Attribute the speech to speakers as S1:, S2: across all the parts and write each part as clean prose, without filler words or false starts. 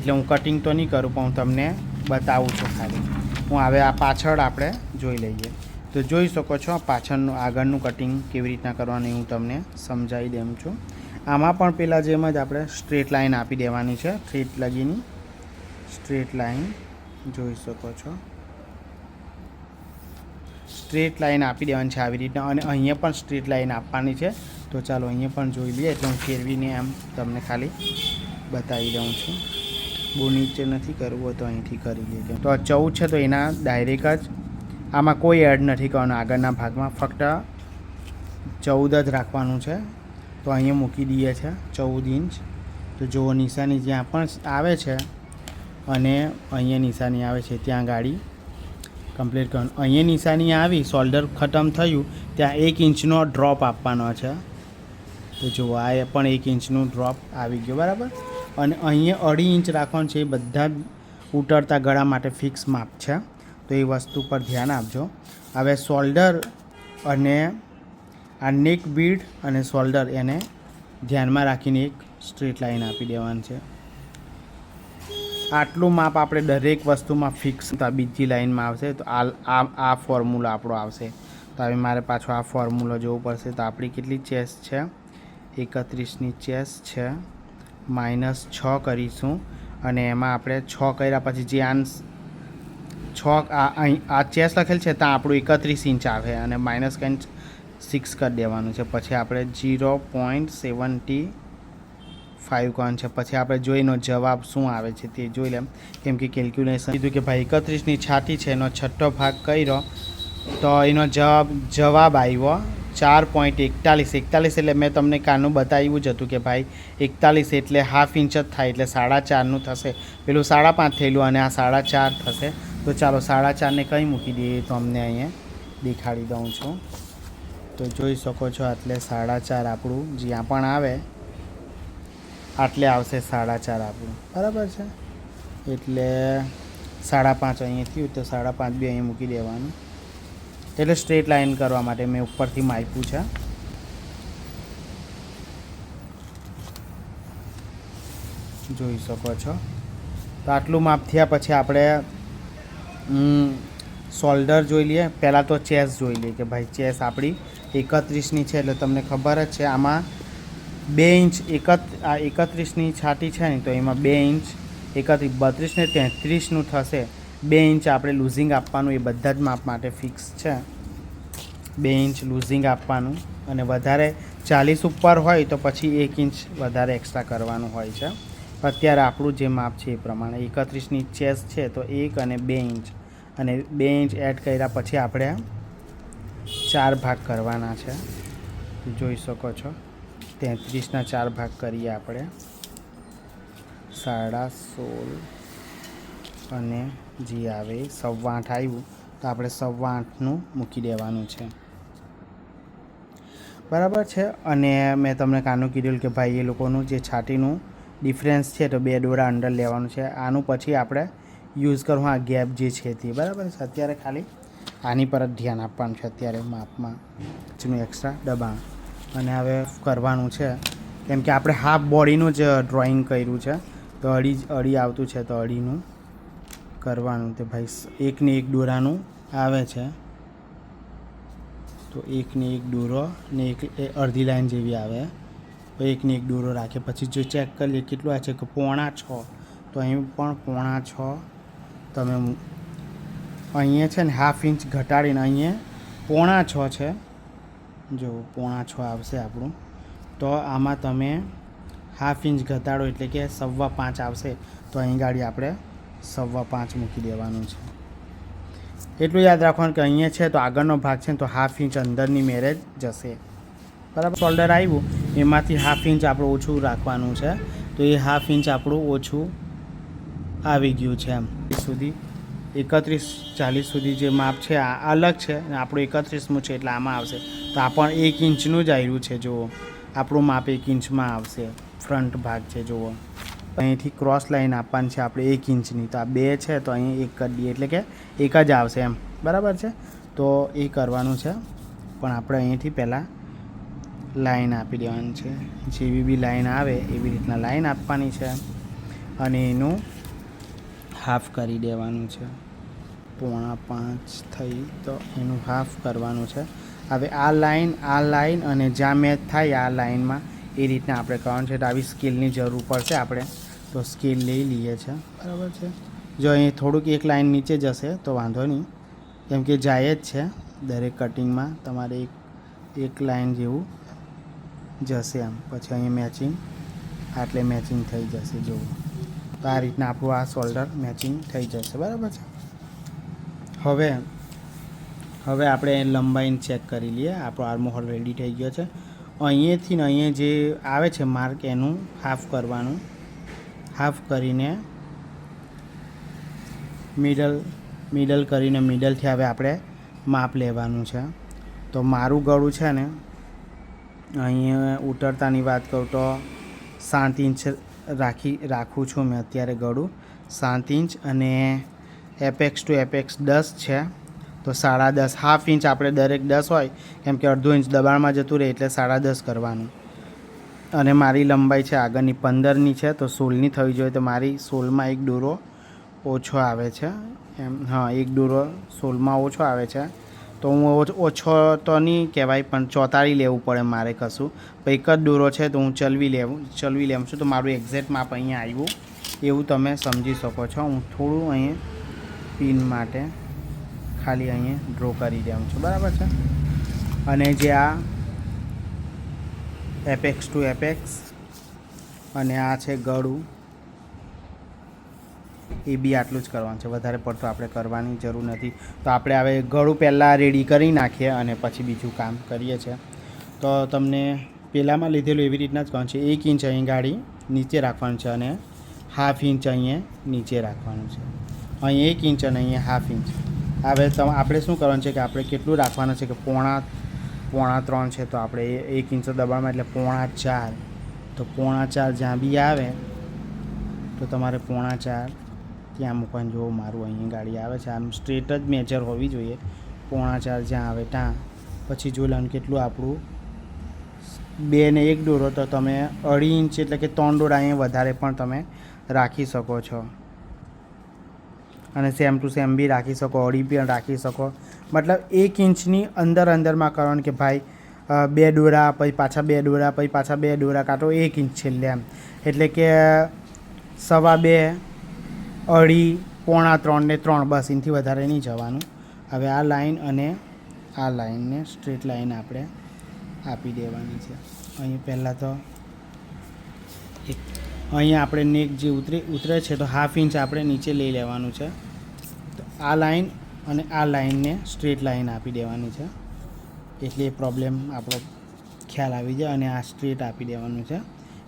S1: એટલે હું કટિંગ તો નહીં કરું, પણ હું તમને બતાવું છું ખાલી. હું હવે આ પાછળ આપણે જોઈ લઈએ. તો જોઈ શકો છો પાછળનું આગળનું કટિંગ કેવી રીતના કરવાનું હું તમને સમજાવી દઉં છું. આમાં પણ પહેલાં જેમ જ આપણે સ્ટ્રેટ લાઈન આપી દેવાની છે, થ્રેડ લગીની સ્ટ્રેટ લાઈન જોઈ શકો છો. સ્ટ્રેટ લાઈન આપી દેવાની છે આવી રીતના, અને અહીંયા પણ સ્ટ્રેટ લાઈન આપવાની છે. તો ચાલો અહીંયા પણ જોઈ લઈએ. એટલે હું ફેરવીને એમ તમને ખાલી બતાવી દઉં છું. બહુ નીચે નથી કરવું તો અહીંથી કરી લઈએ. તો 14 છે તો એના ડાયરેક્ટ જ આમાં કોઈ એડ નથી કરવાનું આગળના ભાગમાં, ફક્ત 14 જ રાખવાનું છે. તો અહીંયા મૂકી દઈએ છે 14 ઇંચ. તો જુઓ નિશાની જ્યાં પણ આવે છે અને અહીંયા નિશાની આવે છે ત્યાં ગાડી કમ્પ્લીટ કરવાનું. અહીંયા નિશાની આવી, શોલ્ડર ખતમ થયું ત્યાં 1 ઇંચનો ડ્રોપ આપવાનો છે. તો જુઓ આ પણ 1 ઇંચનું ડ્રોપ આવી ગયો બરાબર. અને અહીંયા 2.5 ઇંચ રાખવાનું છે. એ બધા ઉતરતા ગળા માટે ફિક્સ માપ છે, તો એ વસ્તુ પર ધ્યાન આપજો. હવે શોલ્ડર અને આ નેક બીડ અને શોલ્ડર એને ધ્યાનમાં રાખીને એક સ્ટ્રેટ લાઈન આપી દેવાની છે. આટલું માપ આપણે દરેક વસ્તુમાં ફિક્સ બીજી લાઈનમાં આવશે. તો આ ફોર્મ્યુલા આપણો આવશે. તો હવે મારે પાછો આ ફોર્મ્યુલા જોવું પડશે. તો આપણી કેટલી ચેસ્ટ છે, 31ની ચેસ્ટ છે, -6 કરીશું. અને એમાં આપણે 6 કર્યા પછી જે આ ચેસ લખેલ છે ત્યાં આપણું 31 ઇંચ આવે, અને -6 કરી દેવાનું છે. પછી આપણે 0.75 કરવાનું છે. પછી આપણે જોઈનો જવાબ શું આવે છે તે જોઈ લેમ, કેમ કે કેલ્ક્યુલેશન કીધું કે ભાઈ 31ની છાતી છે, એનો 6ઠ્ઠો ભાગ કર્યો તો એનો જવાબ આવ્યો 4.41. એટલે મેં તમને કાનું બતાવ્યું જ હતું કે ભાઈ 41 એટલે ½ ઇંચ જ થાય, એટલે 4.5નું થશે. પેલું 5.5 થયેલું અને આ 4.5 થશે. તો ચાલો 4.5ને કંઈ મૂકી દઈએ તો અમને અહીંયા દેખાડી દઉં છું. તો જોઈ શકો છો એટલે 4.5 આપણું જ્યાં પણ આવે આટલે આવશે 4.5 આપણું બરાબર છે. એટલે 5.5 અહીંયા થયું તો 5.5 બી અહીંયા મૂકી દેવાનું. એટલે સ્ટ્રેટ લાઈન કરવા માટે મેં ઉપરથી માપ્યું છે. જોઈ શકો છો. તો આટલું માપ થયા પછી આપણે શોલ્ડર જોઈ લઈએ. પહેલાં તો ચેસ જોઈ લઈએ કે ભાઈ ચેસ આપણી 31ની છે, એટલે તમને ખબર જ છે આમાં 2 ઇંચ 31ની છાતી છે ને, તો એમાં 2 ઇંચ 32 ને 33નું થશે. 2 ઇંચ આપણે લૂઝિંગ આપવાનું, એ બધા જ માપ માટે ફિક્સ છે. 2 ઇંચ લૂઝિંગ આપવાનું, અને વધારે 40 ઉપર હોય તો પછી 1 ઇંચ વધારે એક્સ્ટ્રા કરવાનું હોય છે. અત્યારે આપણું જે માપ છે એ પ્રમાણે 31ની ચેસ છે તો 1 અને 2 ઇંચ, અને 2 ઇંચ એડ કર્યા પછી આપણે 4 ભાગ કરવાના છે. જોઈ શકો છો 33ના 4 ભાગ કરીએ આપણે 16.5 અને જે આવે 8.25 આવ્યું તો આપણે 8.25નું મૂકી દેવાનું છે બરાબર છે. અને મેં તમને કાનું કીધું કે ભાઈ એ લોકોનું જે છાતીનું ડિફરન્સ છે તો 2 દોરા અંદર લેવાનું છે. આનું પછી આપણે યુઝ કરવું આ ગેપ જે છે તે બરાબર છે. અત્યારે ખાલી આની પર જ ધ્યાન આપવાનું છે અત્યારે માપમાં જેનું એક્સ્ટ્રા દબાણ. અને હવે કરવાનું છે કેમ કે આપણે હાફ બોડીનું જ ડ્રોઈંગ કર્યું છે, તો અડી આવતું છે, તો અડીનું કરવાનું. તો ભાઈ 1 ને 1 દોરાનું આવે છે, તો 1 ને 1 દોરો ને એક અડધી લાઈન જેવી આવે, તો 1 ને 1 દોરો રાખે. પછી જો ચેક કરીએ કેટલું આવે છે કે 5.5, તો અહીં પણ 5.5 તમે અહીંયા છે ને ½ ઇંચ ઘટાડીને અહીંયા 5.5 છે, જો 5.5 આવશે આપણું. તો આમાં તમે ½ ઇંચ ઘટાડો એટલે કે 5.25 આવશે, તો અહીં ગાડી આપણે 5.25 મૂકી દેવાનું છે. એટલું યાદ રાખવાનું કે અહીંયા છે તો આગળનો ભાગ છે ને તો ½ ઇંચ અંદરની મેરેજ જશે બરાબર. શોલ્ડર આવ્યું એમાંથી ½ ઇંચ આપણું ઓછું રાખવાનું છે, તો એ ½ ઇંચ આપણું ઓછું આવી ગયું છે. એમ સુધી 31-40 સુધી જે માપ છે આ અલગ છે, અને આપણું 31મું છે એટલે આમાં આવશે. તો આ પણ 1 ઇંચનું જ આવ્યું છે. જુઓ આપણું માપ 1 ઇંચમાં આવશે. ફ્રન્ટ ભાગ છે જુઓ, અહીંથી ક્રોસ લાઈન આપવાની છે આપણે 1 ઇંચની. તો આ 2 છે તો અહીં 1 કરી દઈએ એટલે કે 1 જ આવશે એમ બરાબર છે. તો એ કરવાનું છે, પણ આપણે અહીંથી પહેલાં લાઈન આપી દેવાની છે. જેવી બી લાઈન આવે એવી રીતના લાઈન આપવાની છે, અને એનું હાફ કરી દેવાનું છે. 4.5 થઈ તો એનું હાફ કરવાનું છે. હવે આ લાઈન અને જ્યાં મેચ થાય આ લાઈનમાં એ રીતના આપણે કરવાનું છે. તો આવી સ્કેલની જરૂર પડશે આપણે, તો સ્કેલ લઈ લઈએ છે. બરાબર છે. જો અહીં થોડુંક એક લાઈન નીચે જશે તો વાંધો નહીં, કેમ કે જાય જ છે દરેક કટિંગમાં તમારે એક લાઈન જેવું જશે એમ. પછી અહીં મેચિંગ આટલે મેચિંગ થઈ જશે. જુઓ તો આ રીતના આપણું આ શોલ્ડર મેચિંગ થઈ જશે. બરાબર છે. હવે આપણે લંબાઈને ચેક કરી લઈએ. આપણો આર્મહોલ રેડી થઈ ગયો છે. અહીંયાથી ને અહીંયા જે આવે છે માર્ક એનું હાફ કરવાનું. હાફ કરીને મિડલ કરીને મિડલથી હવે આપણે માપ લેવાનું છે. તો મારું ગળું છે ને અહીંયા ઉતરતાની વાત કરું તો 7 ઇંચ રાખું છું મેં અત્યારે ગળું 7 ઇંચ, અને એપેક્સ ટુ એપેક્સ 10 છે તો 10.5 હાફ ઇંચ આપણે દરેક 10 હોય, કેમ કે અડધો ઇંચ દબાણમાં જતું રહે એટલે 10.5 કરવાનું. અને મારી લંબાઈ છે આગળની 15ની છે તો 16ની થવી જોઈએ. તો મારી 16માં એક દોરો ઓછો આવે છે એમ. હા, એક દોરો 16માં ઓછો આવે છે તો હું ઓછો તો નહીં કહેવાય, પણ 44 લેવું પડે મારે કશું. પણ એક જ દોરો છે તો હું ચલવી લેવું છું. તો મારું એક્ઝેક્ટ માપ અહીંયા આવ્યું એવું તમે સમજી શકો છો. હું થોડું અહીંયા પિન માટે ખાલી અહીંયા ડ્રો કરી દઉં છું. બરાબર છે. અને જે આ એપેક્સ ટુ એપેક્સ અને આ છે ગળું, એ બી આટલું જ કરવાનું છે. વધારે પડતું આપણે કરવાની જરૂર નથી. તો આપણે હવે ગળું પહેલાં રેડી કરી નાખીએ અને પછી બીજું કામ કરીએ છીએ. તો તમને પહેલાંમાં લીધેલું એવી રીતના જ કરવાનું છે. 1 ઇંચ અહીં ગાડી નીચે રાખવાનું છે અને હાફ ઇંચ અહીંયા નીચે રાખવાનું છે. અહીં 1 ઇંચ અને અહીંયા હાફ ઇંચ. હવે આપણે શું કરવાનું છે કે આપણે કેટલું રાખવાનું છે કે પોણા 3 છે તો આપણે 1 ઇંચ દબાણમાં એટલે 4.5. તો 4.5 જ્યાં બી આવે તો તમારે 4.5 ત્યાં મૂકવાનું. જો મારું અહીંયા ગાડી આવે છે, આમ સ્ટ્રેટ જ મેજર હોવી જોઈએ. 4.5 જ્યાં આવે ત્યાં પછી જોઈ લેવાનું કેટલું આપણું 2 ને 1 દોરો તો તમે 2.5 ઇંચ એટલે કે 3 દોરા અહીંયા વધારે પણ તમે રાખી શકો છો. અને સેમ ટુ સેમ બી રાખી શકો, 2.5 પણ રાખી શકો. મતલબ 1 ઇંચની અંદરમાં કરવાનું કે ભાઈ 2 દોરા પછી પાછા 2 દોરા પછી પાછા 2 દોરા કાંટો 1 ઇંચ છેલ્લે એમ. એટલે કે 2.5, 2.5, પોણા 3 ને 3 બસ, એનાથી વધારે નહીં જવાનું. હવે આ લાઈન અને આ લાઈનને સ્ટ્રેટ લાઈન આપણે આપી દેવાની છે. અહીં પહેલાં તો અહીંયા આપણે નેક જે ઉતરે છે તો હાફ ઇંચ આપણે નીચે લઈ લેવાનું છે. તો આ લાઈન અને આ લાઈનને સ્ટ્રેટ લાઈન આપી દેવાની છે એટલે એ પ્રોબ્લેમ આપણો ખ્યાલ આવી જાય. અને આ સ્ટ્રેટ આપી દેવાનું છે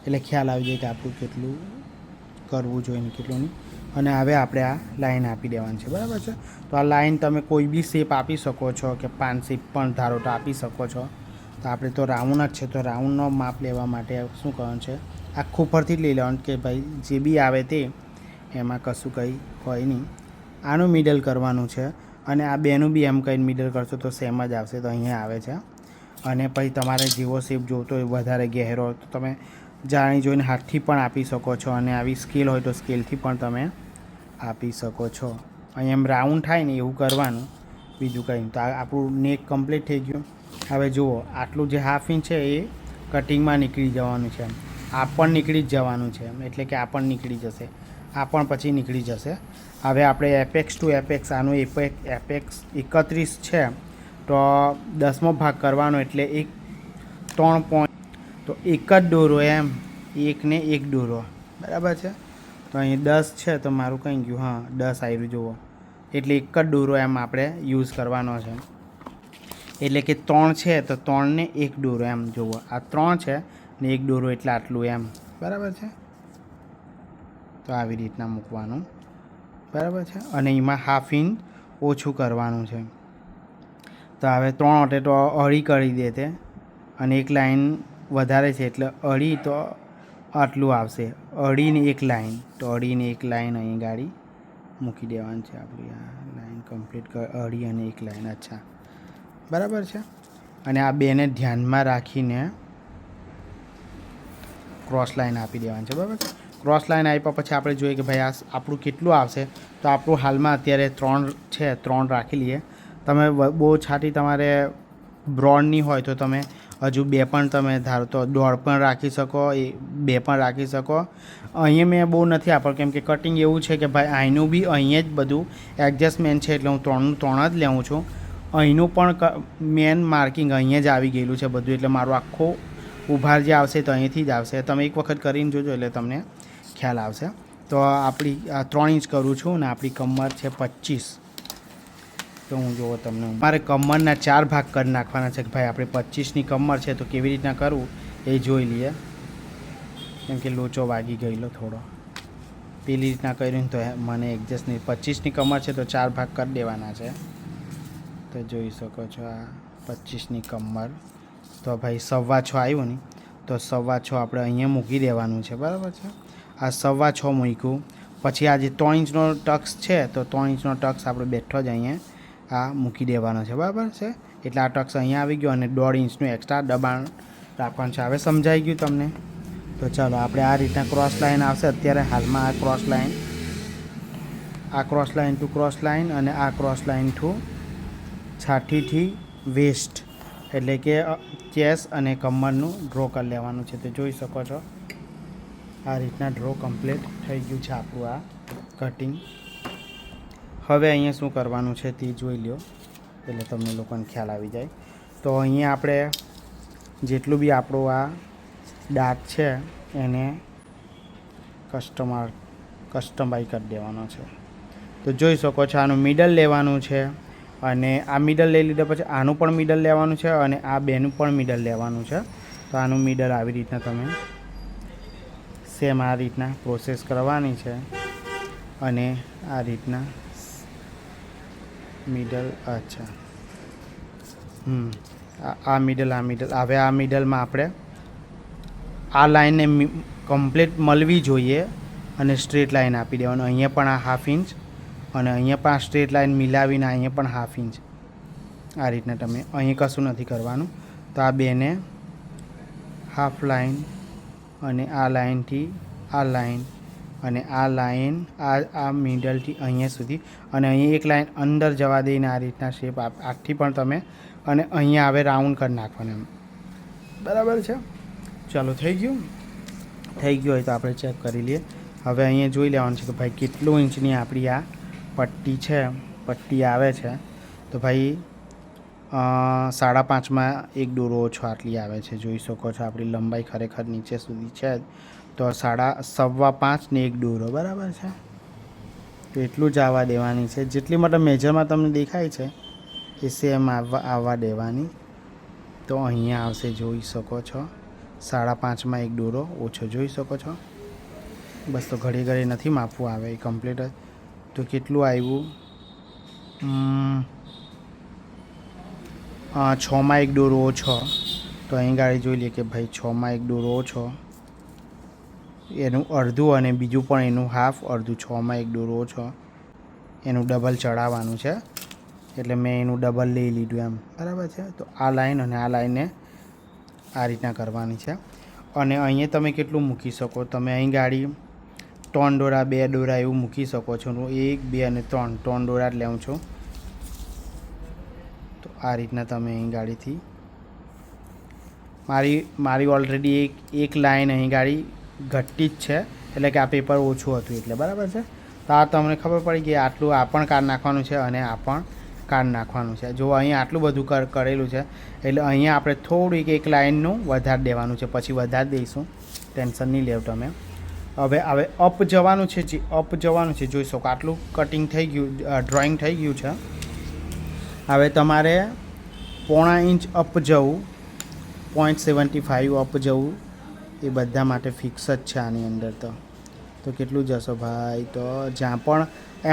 S1: એટલે ખ્યાલ આવી જાય કે આપણું કેટલું કરવું જોઈએ ને કેટલું નહીં. અને હવે આપણે આ લાઈન આપી દેવાની છે. બરાબર છે. તો આ લાઈન તમે કોઈ બી શેપ આપી શકો છો કે 5 શેપ પણ ધારો તો આપી શકો છો. તો આપણે તો રાઉન્ડ જ છે તો રાઉન્ડનો માપ લેવા માટે શું કરવાનું છે, આખું પરથી જ લઈ લેવાનું કે ભાઈ જે બી આવે તે એમાં કશું કંઈ હોય નહીં. આનું મિડલ કરવાનું છે અને આ બેનું બી એમ કંઈ મિડલ કરશો તો સેમ જ આવશે. તો અહીંયા આવે છે. અને પછી તમારે જેવો શેપ જોતો હોય વધારે ગહેરો તો તમે જાણી જોઈને હાથથી પણ આપી શકો છો, અને આવી સ્કેલ હોય તો સ્કેલથી પણ તમે આપી શકો છો. અહીં એમ રાઉન્ડ થાય ને એવું કરવાનું, બીજું કંઈ નહીં. તો આપણું નેક કમ્પ્લીટ થઈ ગયું. હવે જુઓ આટલું જે હાફ ઇંચ છે એ કટિંગમાં નીકળી જવાનું છે. આ પણ નીકળી જ જવાનું છે એટલે કે આ પણ નીકળી જશે, આ પણ પછી નીકળી જશે. હવે આપણે એપેક્સ ટુ એપેક્સ આનું એપેક્સ 31 છે તો 10મો ભાગ કરવાનો એટલે 3 પોઈન્ટ. તો એક જ દોરો એમ, 1 ને 1 દોરો. બરાબર છે. તો અહીં 10 છે તો મારું કંઈ ગયું, હા 10 આવ્યું જુઓ. એટલે એક જ દોરો એમ આપણે યુઝ કરવાનો છે. એટલે કે 3 છે તો 3 ને 1 દોરો એમ જુઓ. આ 3 છે ને 1 દોરો એટલે આટલું એમ. બરાબર છે. તો આવી રીતના મૂકવાનું. બરાબર છે. અને એમાં હાફ ઇંચ ઓછું કરવાનું છે. તો હવે 3 અટે તો 2.5 કરી દે તે, અને એક લાઈન વધારે છે એટલે 2.5 તો આટલું આવશે. 2.5 ને 1 લાઈન તો 2.5 ને 1 લાઈન અહીં ગાડી મૂકી દેવાની છે આપણી. આ લાઈન કમ્પ્લીટ 2.5 અને 1 લાઈન. અચ્છા, બરાબર છે. અને આ બેને ધ્યાનમાં રાખીને ક્રોસ લાઈન આપી દેવાની છે. બરાબર છે. ક્રોસ લાઇન આપ્યા પછી આપણે જોઈએ કે ભાઈ આ આપણું કેટલું આવશે. તો આપણું હાલમાં અત્યારે 3 છે, 3 રાખી લઈએ. તમે બહુ છાતી તમારે બ્રોડની હોય તો તમે હજુ 2 પણ તમે ધારો તો 1.5 પણ રાખી શકો, 2 પણ રાખી શકો. અહીંયા મેં બહુ નથી આપ્યું કેમ કે કટિંગ એવું છે કે ભાઈ અહીંનું બી અહીંયા જ બધું એડજસ્ટમેન્ટ છે એટલે હું 3 જ લેવું છું. અહીંનું પણ મેન માર્કિંગ અહીંયા જ આવી ગયેલું છે બધું, એટલે મારું આખો ઉભાર જે આવશે તો અહીંથી જ આવશે. તમે એક વખત કરીને જોજો એટલે તમને ખ્યાલ આવશે. તો આપણી 3 ઇંચ કરું છું ને આપણી કમર છે 25. તો હું જોવો તમને મારે કમરના 4 ભાગ કરી નાખવાના છે કે ભાઈ આપણે 25ની કમર છે તો કેવી રીતના કરવું એ જોઈ લઈએ. કેમ કે લોચો વાગી ગયેલો થોડો, પેલી રીતના કર્યું તો મને એડજસ્ટ નહીં. 25ની કમર છે તો 4 ભાગ કરી દેવાના છે. તો જોઈ શકો છો આ 25ની કમર. તો ભાઈ 6.25 આવ્યું ને તો 6.25 આપણે અહીંયા મૂકી દેવાનું છે, બરાબર છે. આ 6.25 મૂક્યું પછી આ જે 3 ઇંચનો ટક્સ છે તો 3 ઇંચનો ટક્સ આપણે બેઠો જ અહીંયા આ મૂકી દેવાનો છે, બરાબર છે. એટલે આ ટક્સ અહીંયા આવી ગયો અને 1.5 ઇંચનું એક્સ્ટ્રા દબાણ રાખવાનું છે. હવે સમજાઈ ગયું તમને? તો ચાલો આપણે આ રીતના ક્રોસ લાઇન આવશે. અત્યારે હાલમાં આ cross line to cross line અને આ ક્રોસ લાઇન ટુ છાતીથી વેસ્ટ એટલે કે ચેસ અને કમરનું ડ્રો કરી લેવાનું છે. તો જોઈ શકો છો આ રીતના ડ્રો કમ્પ્લીટ થઈ ગયું છે આપણું આ કટિંગ. હવે અહીંયા શું કરવાનું છે તે જોઈ લો એટલે તમને લોકોને ખ્યાલ આવી જાય. તો અહીંયા આપણે જેટલું બી આપણું આ ડાર્ક છે એને કસ્ટમાઇઝ કરી દેવાનો છે. તો જોઈ શકો છો આનું મિડલ લેવાનું છે અને આ મિડલ લઈ લીધા પછી આનું પણ મિડલ લેવાનું છે અને આ બેનું પણ મિડલ લેવાનું છે. તો આનું મિડલ આવી રીતના તમે સેમ આ રીતના પ્રોસેસ કરવાની છે અને આ રીતના મિડલ. અચ્છા આ મિડલ હવે આ મિડલમાં આપણે આ લાઇનને કમ્પ્લીટ મળવી જોઈએ અને સ્ટ્રેટ લાઇન આપી દેવાનું. અહીંયા પણ આ 1/2 ઇંચ અને અહીંયા પણ આ સ્ટ્રેટ લાઇન મિલાવીને અહીંયા પણ 1/2 ઇંચ આ રીતના તમે અહીં કશું નથી કરવાનું. તો આ બેને હાફ લાઇન અને આ લાઇનથી આ લાઇન અને આ લાઇન આ મિડલથી અહીંયા સુધી અને અહીં એક લાઇન અંદર જવા દઈને આ રીતના શેપ આખી પણ તમે અને અહીંયા હવે રાઉન્ડ કરી નાખવાનું, બરાબર છે. ચાલો થઈ ગયું હોય તો આપણે ચેક કરી લઈએ. હવે અહીંયા જોઈ લેવાનું છે કે ભાઈ કેટલું ઇંચની આપણી આ પટ્ટી આવે છે. તો ભાઈ 5.5માં એક દોરો ઓછો આટલી આવે છે. જોઈ શકો છો આપણી લંબાઈ ખરેખર નીચે સુધી છે તો 5.5 ને એક દોરો, બરાબર છે. તો એટલું જ આવવા દેવાની છે. જેટલી મતલબ મેજરમાં તમને દેખાય છે એ સેમ આવવા દેવાની. તો અહીંયા આવશે, જોઈ શકો છો 5.5માં એક દોરો ઓછો, જોઈ શકો છો. બસ તો ઘડી નથી માપવું આવે એ કમ્પ્લીટ જ. તો કેટલું આવ્યું 6માં એક દોરો ઓછો. તો અહીં ગાડી જોઈ લઈએ કે ભાઈ 6માં એક દોરો ઓછો એનું અડધું અને બીજું પણ એનું હાફ અડધું. 6માં એક દોરો ઓછો એનું ડબલ ચડાવવાનું છે એટલે મેં એનું ડબલ લઈ લીધું એમ, બરાબર છે. તો આ લાઈન અને આ લાઈનને આ રીતના કરવાની છે. અને અહીંયા તમે કેટલું મૂકી શકો? તમે અહીં ગાડી 3 દોરા 2 દોરા એવું મૂકી શકો છો. 1 2 અને 3 દોરા જ લેવું છું. તો આ રીતના તમે અહીં ગાડીથી મારી ઓલરેડી એક લાઈન અહીં ગાડી ઘટતી જ છે એટલે કે આ પેપર ઓછું હતું એટલે, બરાબર છે. તો આ તમને ખબર પડી કે આટલું આ પણ કાઢ નાખવાનું છે અને આ પણ કાઢ નાખવાનું છે. જો અહીંયા આટલું બધું કરેલું છે એટલે અહીંયા આપણે થોડીક એક લાઇનનું વધારી દેવાનું છે, પછી વધારી દઈશું, ટેન્શન નહીં લેવ તમે. હવે અપ જવાનું છે, જોઈ શકો આટલું કટિંગ થઈ ગયું, ડ્રોઈંગ થઈ ગયું છે. હવે તમારે 0.5 ઇંચ અપ જવું, 0.75 અપ જવું એ બધા માટે ફિક્સ જ છે આની અંદર. તો કેટલું જશો ભાઈ? તો જ્યાં પણ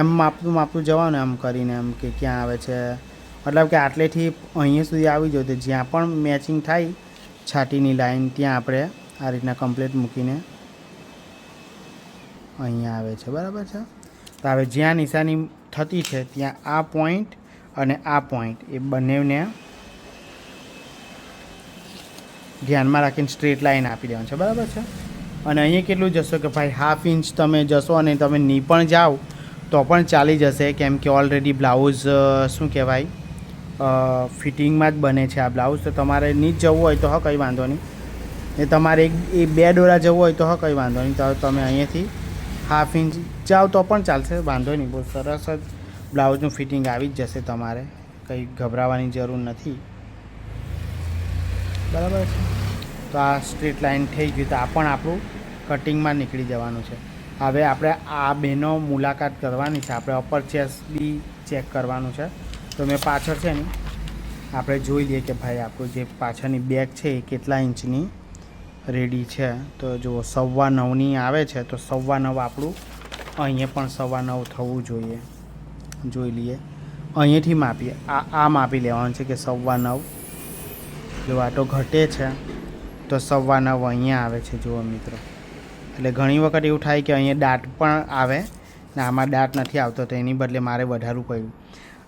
S1: એમ માપતું જવાનું એમ કરીને એમ કે ક્યાં આવે છે મતલબ કે આટલેથી અહીંયા સુધી આવી જાય તો જ્યાં પણ મેચિંગ થાય છાતીની લાઈન ત્યાં આપણે આ રીતના કમ્પ્લીટ મૂકીને અહીંયા આવે છે, બરાબર છે. તો હવે જ્યાં નિશાની થતી છે ત્યાં આ પોઈન્ટ અને આ પોઈન્ટ એ બંનેને ધ્યાનમાં રાખીને સ્ટ્રેટ લાઈન આપી દેવાનું છે, બરાબર છે. અને અહીંયા કેટલું જશો કે ભાઈ 1/2 ઇંચ તમે જશો અને તમે ની પણ જાઓ તો પણ ચાલી જશે, કેમ કે ઓલરેડી બ્લાઉઝ શું કહેવાય ફિટિંગમાં જ બને છે આ બ્લાઉઝ. તો તમારે ની જ જવું હોય તો હા કંઈ વાંધો નહીં, ને તમારે એ 2 દોરા જવું હોય તો હા કંઈ વાંધો નહીં, તો તમે અહીંયાથી 1/2 ઇંચ જાઓ તો પણ ચાલશે, વાંધો નહીં. બહુ સરસ જ બ્લાઉઝનું ફિટિંગ આવી જ જશે, તમારે કંઈ ગભરાવાની જરૂર નથી. બરાબર છે. તો આ સ્ટ્રેટ લાઇન થઈ ગયું, તો આ પણ આપણું કટિંગમાં નીકળી જવાનું છે. હવે આપણે આ બેનો મુલાકાત કરવાની છે, આપણે અપર ચેસ્ટ બી ચેક કરવાનું છે. તો મેં પાછળ છે ને આપણે જોઈ લઈએ કે ભાઈ આપણું જે પાછળની બેક છે એ કેટલા ઇંચની રેડી છે. તો જુઓ 9.25ની આવે છે, તો 9.25 આપણું અહીંયા પણ 9.25 થવું જોઈએ. જોઈ લઈએ, અહીંયાથી માપીએ, આ માપી લેવાનું છે કે 9.25. જો આ તો ઘટે છે તો 9.25 અહીંયા આવે છે. જુઓ મિત્રો, એટલે ઘણી વખત એવું થાય કે અહીંયા દાંત પણ આવે ને આમાં દાંત નથી આવતો, તો એની બદલે મારે વધારવું પડ્યું.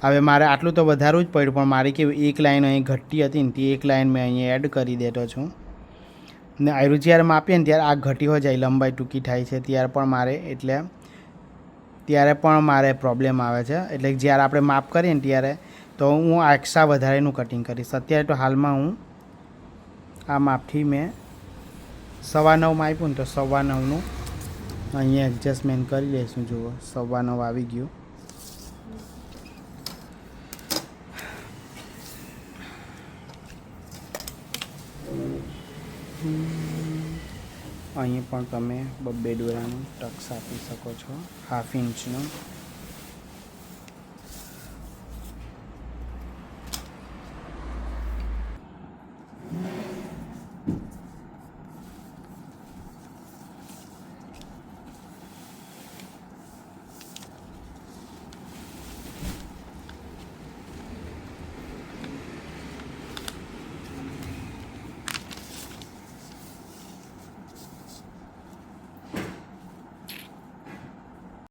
S1: હવે મારે આટલું તો વધારવું જ પડ્યું, પણ મારી કેવી એક લાઈન અહીં ઘટતી હતી ને તે એક લાઈન મેં અહીંયા એડ કરી દેતો છું. ને આયરું જ્યારે માપીએ ને ત્યારે આ ઘટી હો જાય, લંબાઈ ટૂંકી થાય છે ત્યારે પણ મારે પ્રોબ્લેમ આવે છે. એટલે જ્યારે આપણે માપ કરીએ ને ત્યારે તો હું આ એક્સ્ટ્રા વધારેનું કટિંગ કરીશ. અત્યારે તો હાલમાં હું આ માપથી મેં 9.25 આપ્યું ને તો 9.25નું અહીંયા એડજસ્ટમેન્ટ કરી લઈશું. જુઓ 9.25 આવી ગયું. અહીં પણ તમે 2 દોરાનું ટક્સ આપી શકો છો, 1/2 ઇંચનો.